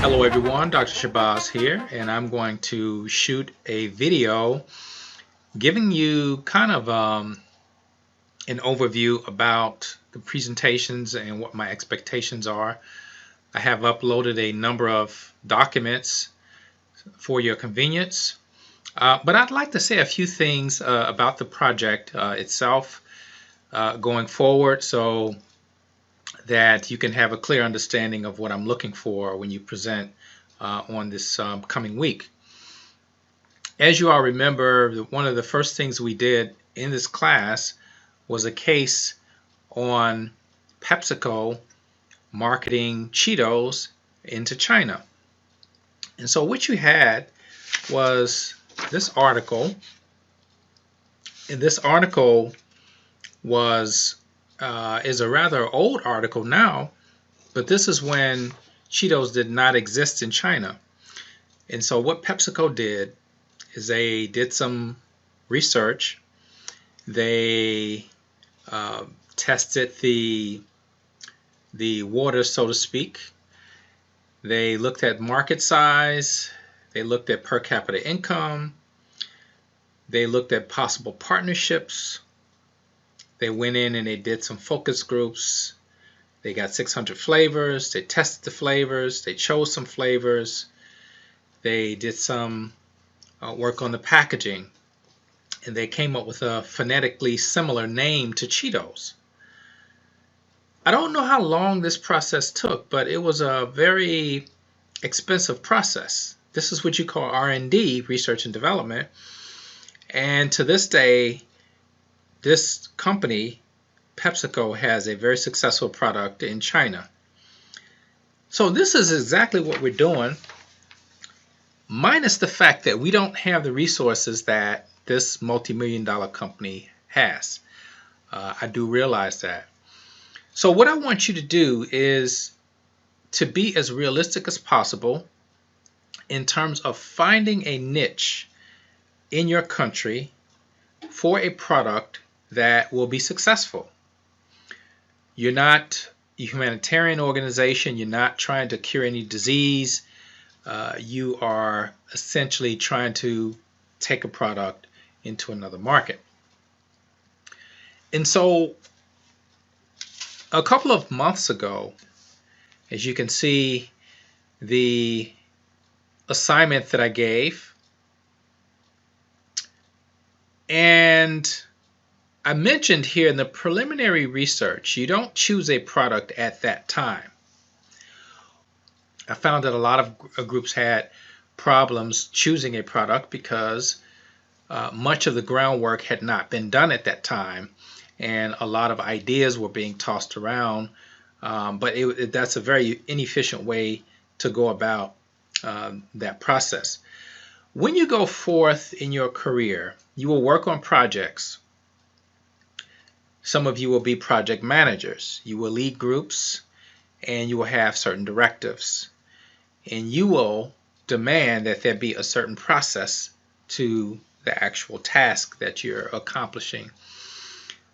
Hello everyone, Dr. Shabazz here, and I'm going to shoot a video giving you kind of an overview about the presentations and what my expectations are. I have uploaded a number of documents for your convenience, but I'd like to say a few things about the project itself going forward so that you can have a clear understanding of what I'm looking for when you present on this coming week. As you all remember, one of the first things we did in this class was a case on PepsiCo marketing Cheetos into China. And so what you had was this article, and this article was is a rather old article now, but this is when Cheetos did not exist in China. And so what PepsiCo did is they did some research. They tested the water, so to speak. They looked at market size. They looked at per capita income. They looked at possible partnerships. They went in and they did some focus groups. They got 600 flavors. They tested the flavors. They chose some flavors. They did some work on the packaging. And they came up with a phonetically similar name to Cheetos. I don't know how long this process took, but it was a very expensive process. This is what you call R&D, research and development. And to this day, this company, PepsiCo, has a very successful product in China. So this is exactly what we're doing, minus the fact that we don't have the resources that this multi-million-dollar company has. I do realize that. So what I want you to do is to be as realistic as possible in terms of finding a niche in your country for a product that will be successful. You're not a humanitarian organization. You're not trying to cure any disease. You are essentially trying to take a product into another market. And so a couple of months ago, as you can see, the assignment that I gave, and I mentioned here in the preliminary research, you don't choose a product at that time. I found that a lot of groups had problems choosing a product because much of the groundwork had not been done at that time, and a lot of ideas were being tossed around. But that's a very inefficient way to go about that process. When you go forth in your career, you will work on projects. Some of you will be project managers. You will lead groups, and you will have certain directives. And you will demand that there be a certain process to the actual task that you're accomplishing.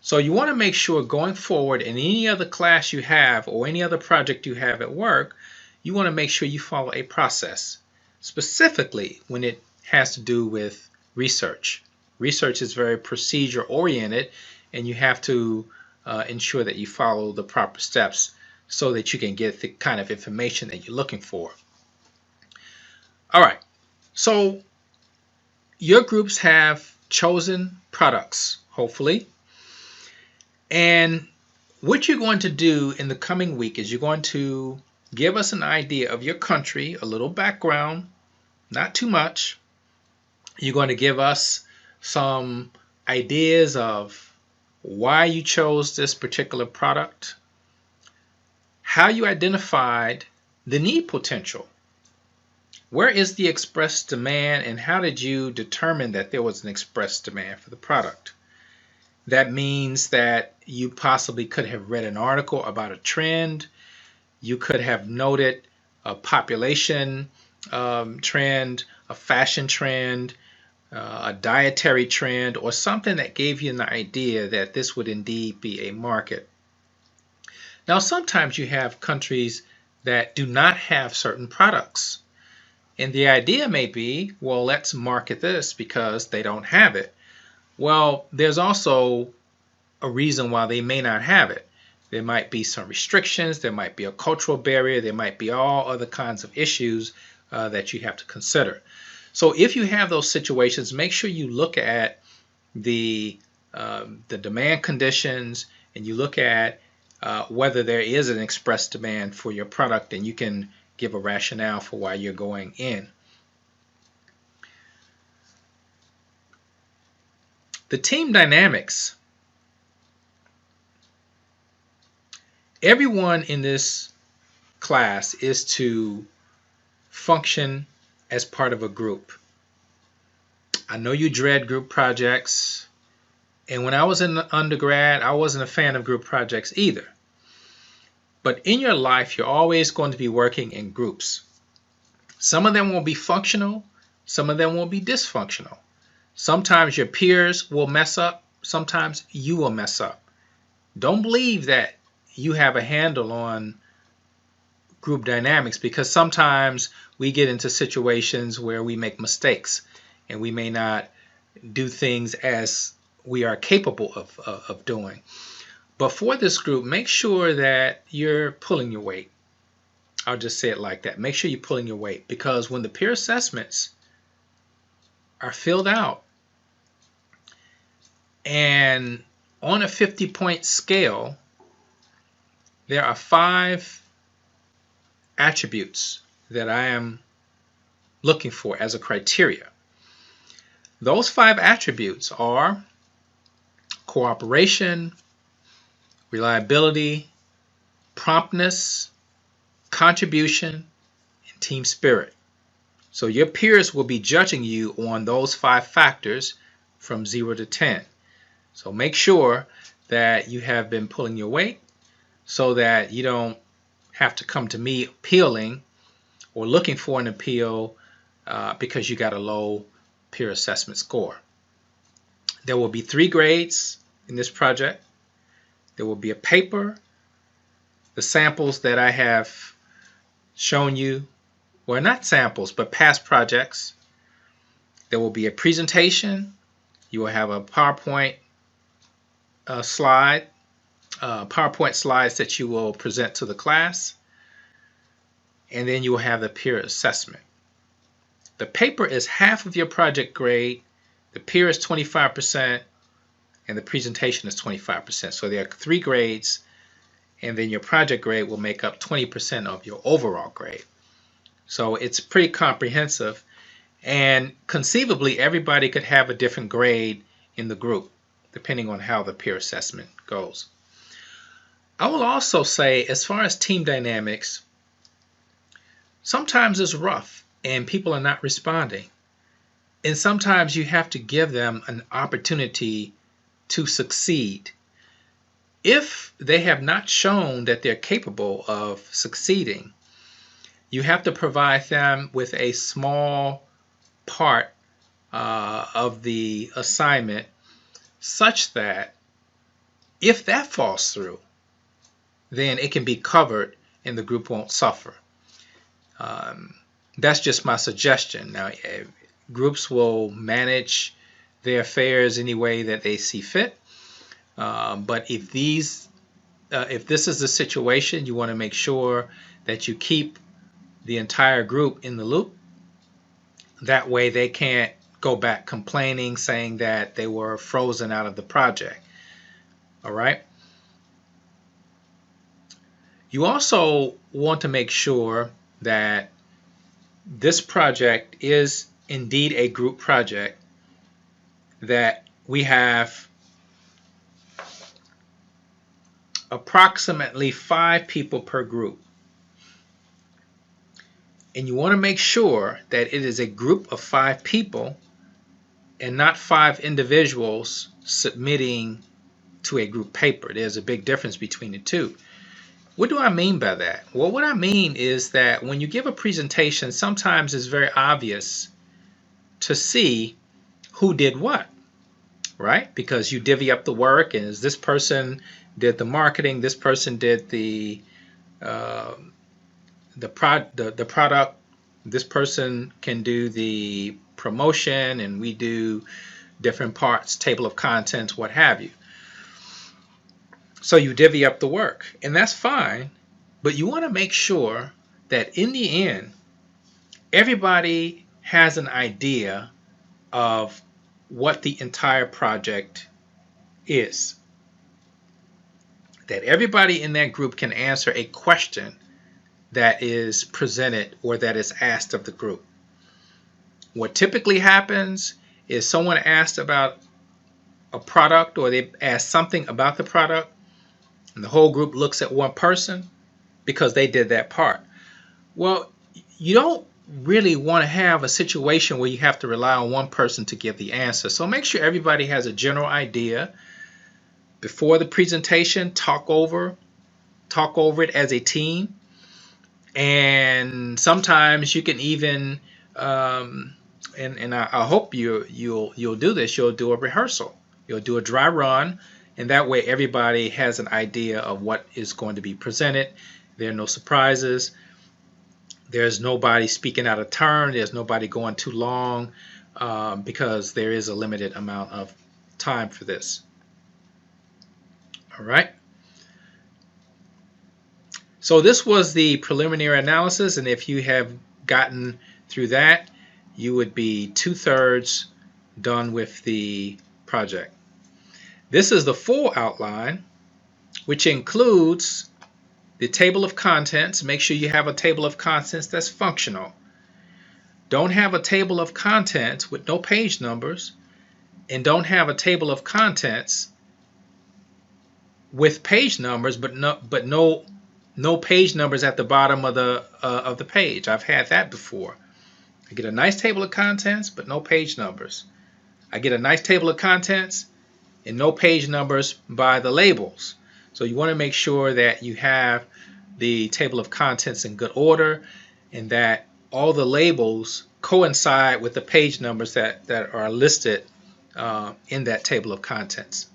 So you want to make sure going forward in any other class you have or any other project you have at work, you want to make sure you follow a process, specifically when it has to do with research. Research is very procedure oriented, and you have to ensure that you follow the proper steps so that you can get the kind of information that you're looking for. All right, so your groups have chosen products, hopefully. And what you're going to do in the coming week is you're going to give us an idea of your country, a little background, not too much. You're going to give us some ideas of why you chose this particular product, how you identified the need potential. Where is the expressed demand, and how did you determine that there was an expressed demand for the product? That means that you possibly could have read an article about a trend. You could have noted a population trend, a fashion trend, a dietary trend, or something that gave you an idea that this would indeed be a market. Now, sometimes you have countries that do not have certain products. And the idea may be, well, let's market this because they don't have it. Well, there's also a reason why they may not have it. There might be some restrictions, there might be a cultural barrier, there might be all other kinds of issues that you have to consider. So if you have those situations, make sure you look at the demand conditions, and you look at whether there is an express demand for your product, and you can give a rationale for why you're going in. The team dynamics. Everyone in this class is to function as part of a group. I know you dread group projects, and when I was in undergrad, I wasn't a fan of group projects either. But in your life, you're always going to be working in groups. Some of them will be functional, some of them will be dysfunctional. Sometimes your peers will mess up, sometimes you will mess up. Don't believe that you have a handle on group dynamics, because sometimes we get into situations where we make mistakes and we may not do things as we are capable of doing. But for this group, make sure that you're pulling your weight. I'll just say it like that. Make sure you're pulling your weight, because when the peer assessments are filled out, and on a 50-point scale, there are 5 attributes that I am looking for as a criteria. Those 5 attributes are cooperation, reliability, promptness, contribution, and team spirit. So your peers will be judging you on those 5 factors from 0 to 10. So make sure that you have been pulling your weight, so that you don't have to come to me appealing or looking for an appeal because you got a low peer assessment score. There will be 3 grades in this project. There will be a paper, the samples that I have shown you, well, not samples, but past projects. There will be a presentation. You will have a PowerPoint PowerPoint slides that you will present to the class, and then you will have the peer assessment. The paper is half of your project grade, the peer is 25%, and the presentation is 25%. So there are 3 grades, and then your project grade will make up 20% of your overall grade. So it's pretty comprehensive, and conceivably everybody could have a different grade in the group depending on how the peer assessment goes. I will also say, as far as team dynamics, sometimes it's rough and people are not responding, and sometimes you have to give them an opportunity to succeed. If they have not shown that they're capable of succeeding, you have to provide them with a small part of the assignment, such that if that falls through, then it can be covered and the group won't suffer. That's just my suggestion. Now, groups will manage their affairs any way that they see fit, but if this is the situation, you want to make sure that you keep the entire group in the loop. That way they can't go back complaining, saying that they were frozen out of the project. All right. You also want to make sure that this project is indeed a group project, that we have approximately 5 people per group. And you want to make sure that it is a group of 5 people and not 5 individuals submitting to a group paper. There's a big difference between the two. What do I mean by that? Well, what I mean is that when you give a presentation, sometimes it's very obvious to see who did what, right? Because you divvy up the work, and this person did the marketing, this person did the the product. This person can do the promotion, and we do different parts, table of contents, what have you. So you divvy up the work, and that's fine, but you want to make sure that in the end, everybody has an idea of what the entire project is. That everybody in that group can answer a question that is presented or that is asked of the group. What typically happens is someone asked about a product, or they ask something about the product, and the whole group looks at one person because they did that part. Well, you don't really want to have a situation where you have to rely on one person to give the answer. So make sure everybody has a general idea. Before the presentation, talk over it as a team. And sometimes you can even, and I hope you'll do this. You'll do a rehearsal. You'll do a dry run, and that way everybody has an idea of what is going to be presented. There are no surprises. There's nobody speaking out of turn. There's nobody going too long, because there is a limited amount of time for this. All right. So this was the preliminary analysis, and if you have gotten through that, you would be 2/3 done with the project. This is the full outline, which includes the table of contents. Make sure you have a table of contents that's functional. Don't have a table of contents with no page numbers, and don't have a table of contents with page numbers but no page numbers at the bottom of the page. I've had that before. I get a nice table of contents but no page numbers. I get a nice table of contents and no page numbers by the labels. So you want to make sure that you have the table of contents in good order, and that all the labels coincide with the page numbers that are listed in that table of contents.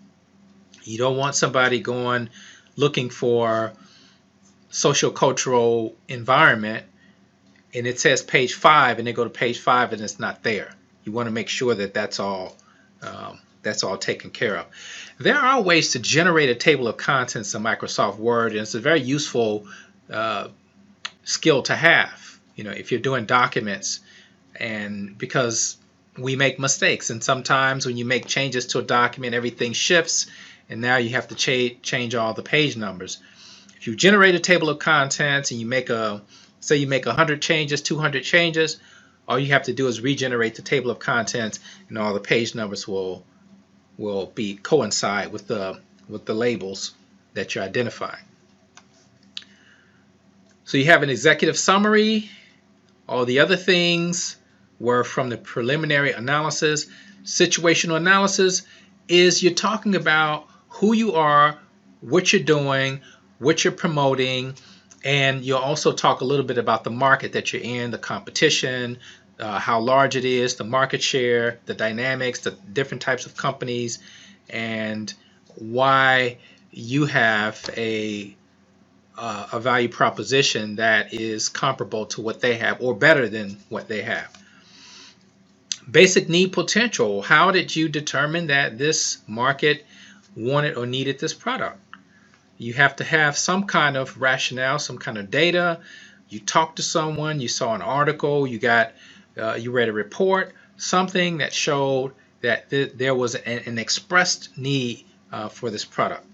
You don't want somebody going looking for social cultural environment and it says page 5 and they go to page 5 and it's not there. You want to make sure that that's all taken care of. There are ways to generate a table of contents in Microsoft Word, and it's a very useful skill to have, if you're doing documents, and because we make mistakes, and sometimes when you make changes to a document, everything shifts, and now you have to change all the page numbers. If you generate a table of contents and you make say you make 100 changes, 200 changes, all you have to do is regenerate the table of contents, and all the page numbers will coincide with the labels that you're identifying. So you have an executive summary. All the other things were from the preliminary analysis. Situational analysis is you're talking about who you are, what you're doing, what you're promoting, and you'll also talk a little bit about the market that you're in, the competition, how large it is, the market share, the dynamics, the different types of companies, and why you have a value proposition that is comparable to what they have or better than what they have. Basic need potential. How did you determine that this market wanted or needed this product? You have to have some kind of rationale, some kind of data. You talked to someone, you saw an article, you read a report, something that showed that there was an expressed need for this product.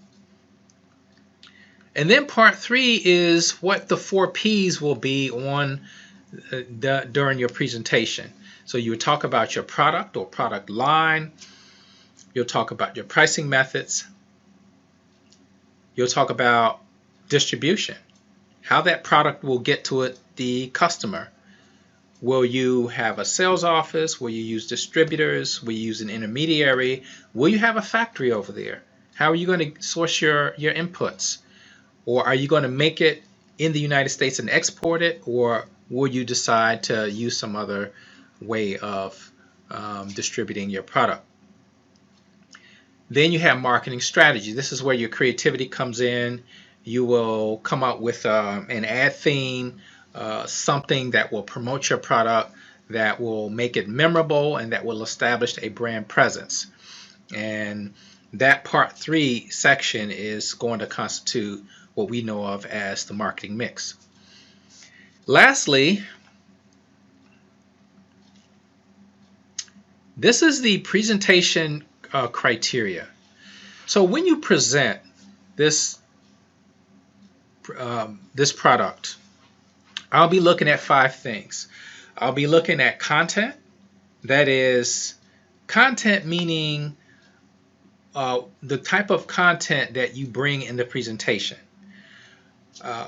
And then part 3 is what the 4 P's will be on during your presentation. So you talk about your product or product line. You'll talk about your pricing methods. You'll talk about distribution, how that product will get to the customer. Will you have a sales office? Will you use distributors? Will you use an intermediary? Will you have a factory over there? How are you going to source your inputs? Or are you going to make it in the United States and export it? Or will you decide to use some other way of distributing your product? Then you have marketing strategy. This is where your creativity comes in. You will come up with an ad theme, something that will promote your product, that will make it memorable, and that will establish a brand presence. And that part 3 section is going to constitute what we know of as the marketing mix. Lastly, this is the presentation criteria. So when you present this product, I'll be looking at 5 things. I'll be looking at content. That is, content meaning the type of content that you bring in the presentation.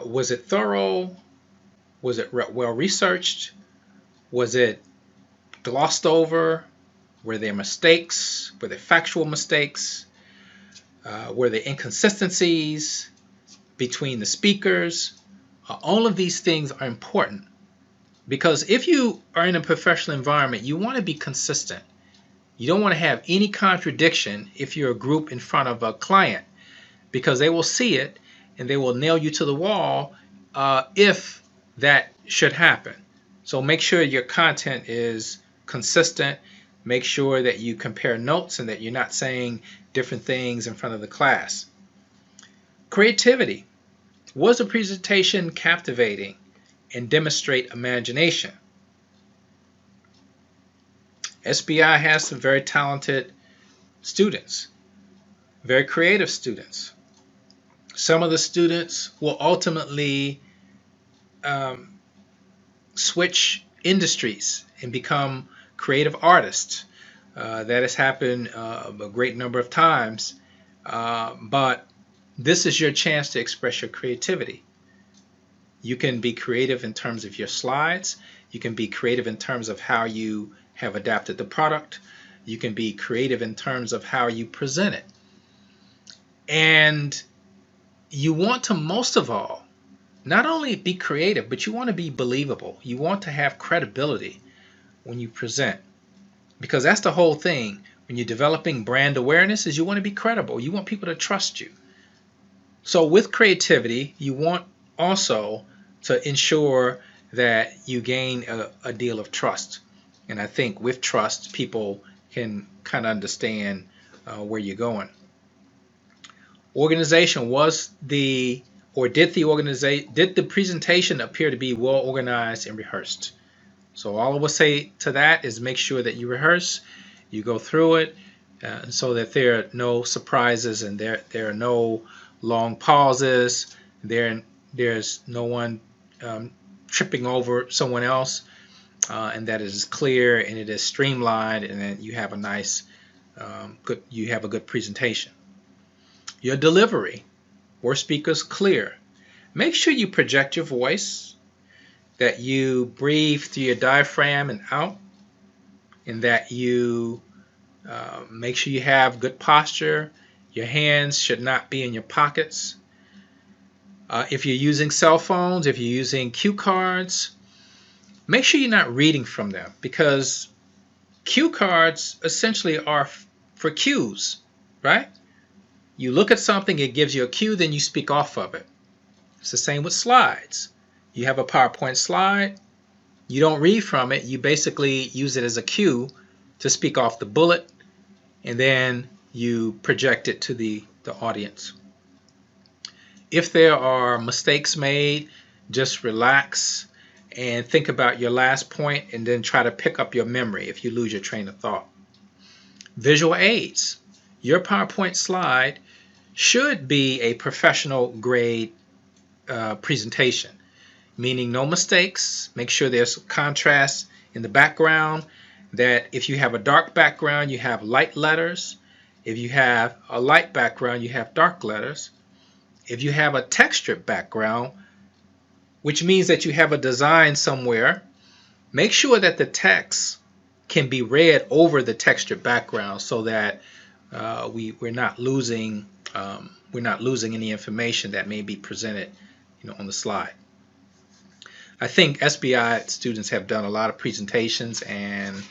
Was it thorough? Was it well researched? Was it glossed over? Were there mistakes? Were there factual mistakes? Were there inconsistencies between the speakers? All of these things are important, because if you are in a professional environment, you want to be consistent. You don't want to have any contradiction if you're a group in front of a client, because they will see it and they will nail you to the wall if that should happen. So make sure your content is consistent. Make sure that you compare notes and that you're not saying different things in front of the class. Creativity. Was the presentation captivating and demonstrate imagination? SBI has some very talented students, very creative students. Some of the students will ultimately switch industries and become creative artists. That has happened a great number of times, but this is your chance to express your creativity. You can be creative in terms of your slides. You can be creative in terms of how you have adapted the product. You can be creative in terms of how you present it. And you want to, most of all, not only be creative, but you want to be believable. You want to have credibility when you present, because that's the whole thing. When you're developing brand awareness, is you want to be credible. You want people to trust you. So with creativity, you want also to ensure that you gain a deal of trust. And I think with trust, people can kind of understand where you're going. Organization. Did the presentation appear to be well organized and rehearsed? So all I will say to that is make sure that you rehearse, you go through it, so that there are no surprises and there are no long pauses. There's no one tripping over someone else, and that it is clear and it is streamlined, and that you have a nice, you have a good presentation. Your delivery. Were speakers clear? Make sure you project your voice, that you breathe through your diaphragm and out, and that you make sure you have good posture. Your hands should not be in your pockets. If you're using cell phones, if you're using cue cards, make sure you're not reading from them, because cue cards essentially are for cues, right? You look at something, it gives you a cue, then you speak off of it. It's the same with slides. You have a PowerPoint slide, you don't read from it, you basically use it as a cue to speak off the bullet, and then you project it to the audience. If there are mistakes made, just relax and think about your last point, and then try to pick up your memory if you lose your train of thought. Visual aids. Your PowerPoint slide should be a professional grade presentation, meaning no mistakes. Make sure there's contrast in the background, that if you have a dark background, you have light letters. If you have a light background, you have dark letters. If you have a textured background, which means that you have a design somewhere, make sure that the text can be read over the textured background, so that we're not losing any information that may be presented, on the slide. I think SBI students have done a lot of presentations, and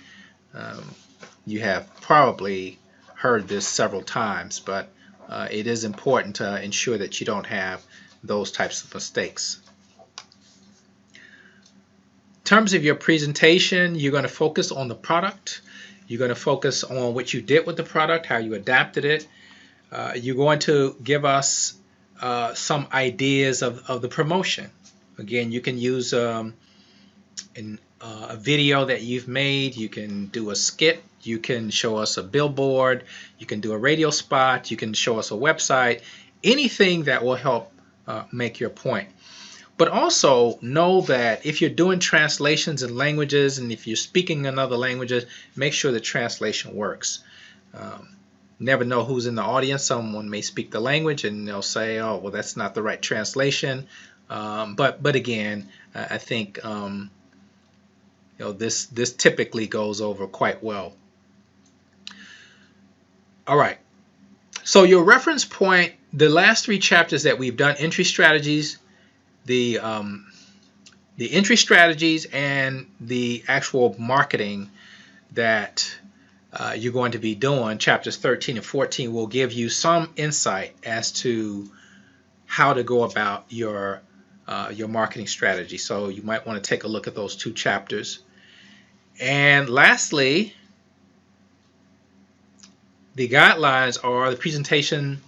you have probably heard this several times, but it is important to ensure that you don't have those types of mistakes. terms of your presentation, you're going to focus on the product. You're going to focus on what you did with the product, how you adapted it. You're going to give us some ideas of the promotion. Again, you can use a video that you've made. You can do a skit. You can show us a billboard. You can do a radio spot. You can show us a website. Anything that will help make your point. But also know that if you're doing translations in languages and if you're speaking in other languages, make sure the translation works. Never know who's in the audience. Someone may speak the language and they'll say, oh, well, that's not the right translation. But again, I think this typically goes over quite well. All right. So your reference point, the last 3 chapters that we've done, entry strategies, the entry strategies and the actual marketing that you're going to be doing, chapters 13 and 14 will give you some insight as to how to go about your marketing strategy. So you might want to take a look at those 2 chapters. And lastly, the guidelines are the presentation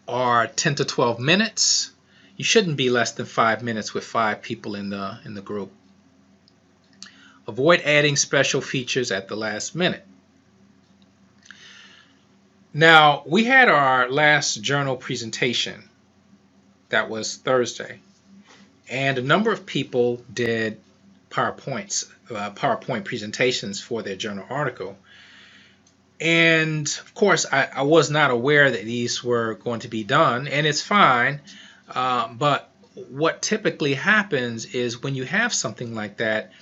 are 10 to 12 minutes. You shouldn't be less than 5 minutes with 5 people in the group. Avoid adding special features at the last minute. Now, we had our last journal presentation. That was Thursday. And a number of people did PowerPoint presentations for their journal article. And of course, I was not aware that these were going to be done, and it's fine. But what typically happens is when you have something like that,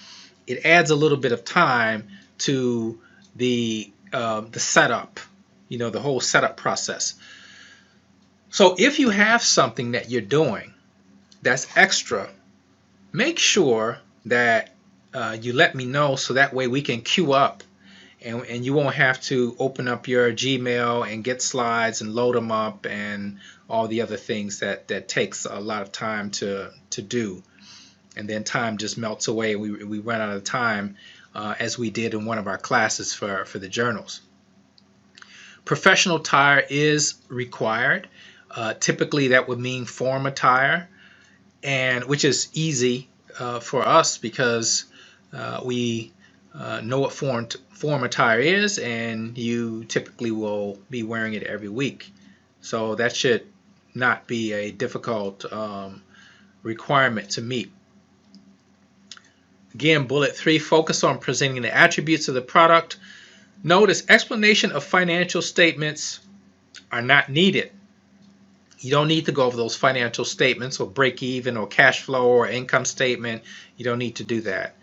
it adds a little bit of time to the setup, the whole setup process. So if you have something that you're doing that's extra, make sure that you let me know so that way we can queue up and you won't have to open up your Gmail and get slides and load them up and all the other things that takes a lot of time to do. And then time just melts away. We run out of time as we did in one of our classes for the journals. Professional attire is required. Typically that would mean form attire, and which is easy for us because we know what form attire is, and you typically will be wearing it every week. So that should not be a difficult requirement to meet. Again, bullet 3, focus on presenting the attributes of the product. Notice explanation of financial statements are not needed. You don't need to go over those financial statements or break even or cash flow or income statement. You don't need to do that.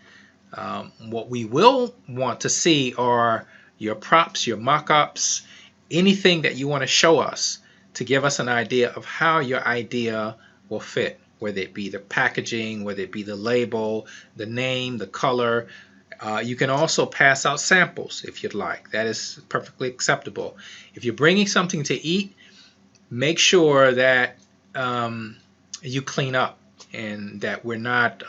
What we will want to see are your props, your mock-ups, anything that you want to show us to give us an idea of how your idea will fit, whether it be the packaging, whether it be the label, the name, the color. You can also pass out samples if you'd like. That is perfectly acceptable. If you're bringing something to eat, make sure that you clean up and that we're not,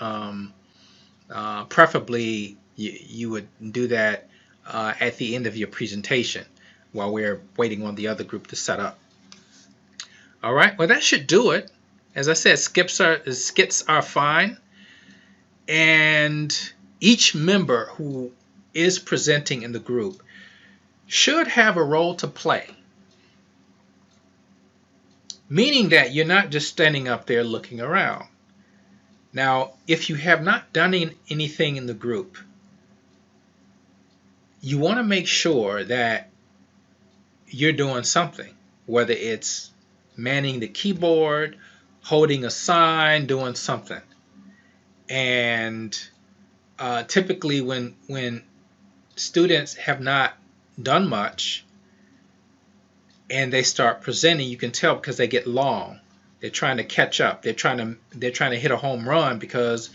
preferably you would do that at the end of your presentation while we're waiting on the other group to set up. All right, well, that should do it. As I said, skits are fine, and each member who is presenting in the group should have a role to play, meaning that you're not just standing up there looking around. Now, if you have not done anything in the group, you want to make sure that you're doing something, whether it's manning the keyboard, holding a sign, doing something. And typically when students have not done much and they start presenting, you can tell because they get long. They're trying to catch up. They're trying to hit a home run because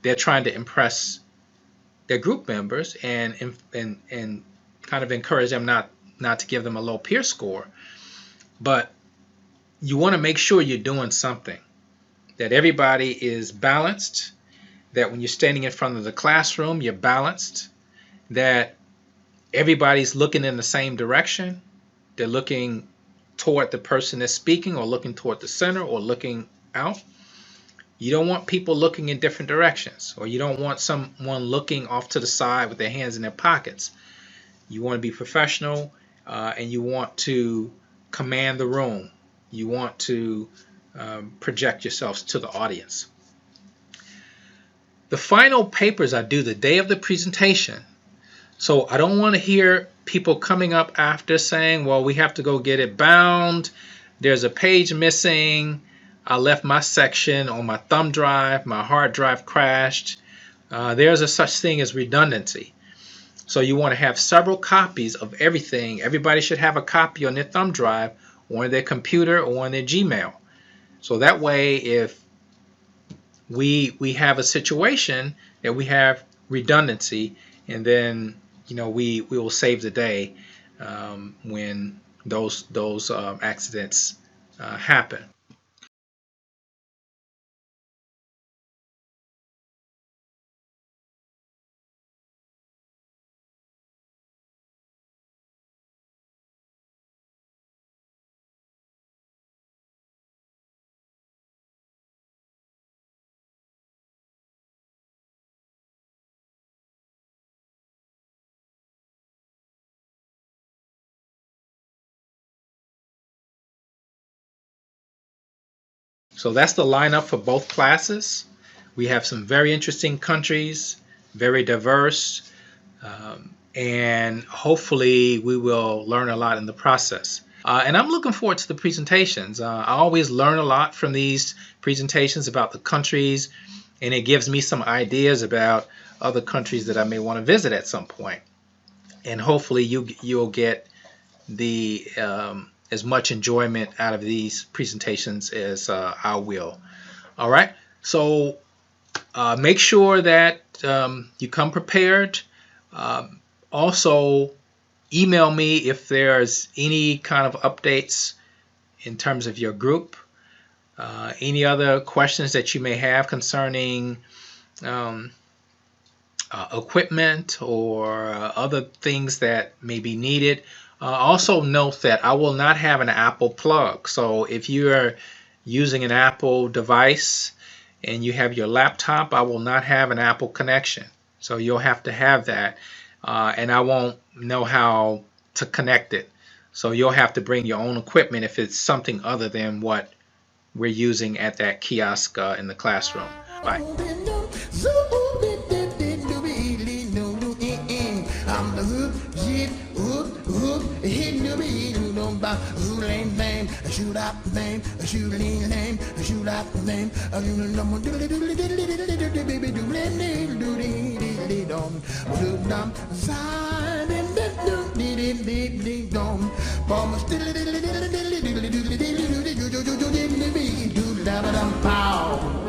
they're trying to impress their group members and kind of encourage them not to give them a low peer score. But you want to make sure you're doing something, that everybody is balanced, that when you're standing in front of the classroom, you're balanced, that everybody's looking in the same direction. They're looking toward the person that's speaking, or looking toward the center, or looking out. You don't want people looking in different directions, or you don't want someone looking off to the side with their hands in their pockets. You want to be professional, and you want to command the room. You want to project yourselves to the audience. The final papers I do the day of the presentation. So I don't want to hear people coming up after saying, well, we have to go get it bound. There's a page missing. I left my section on my thumb drive. My hard drive crashed. There's a such thing as redundancy. So you want to have several copies of everything. Everybody should have a copy on their thumb drive, or on their computer, or on their Gmail. So that way, if we have a situation that we have redundancy, and then we will save the day when those accidents happen. So that's the lineup for both classes. We have some very interesting countries, very diverse, and hopefully we will learn a lot in the process. And I'm looking forward to the presentations. I always learn a lot from these presentations about the countries, and it gives me some ideas about other countries that I may want to visit at some point. And hopefully you'll get the as much enjoyment out of these presentations as I will. All right, so make sure that you come prepared. Also, email me if there's any kind of updates in terms of your group. Any other questions that you may have concerning equipment or other things that may be needed. Also note that I will not have an Apple plug. So if you're using an Apple device and you have your laptop, I will not have an Apple connection. So you'll have to have that, and I won't know how to connect it. So you'll have to bring your own equipment if it's something other than what we're using at that kiosk in the classroom. Bye. Shoot out the name, shoot it in the name, shoot out the name. Pow.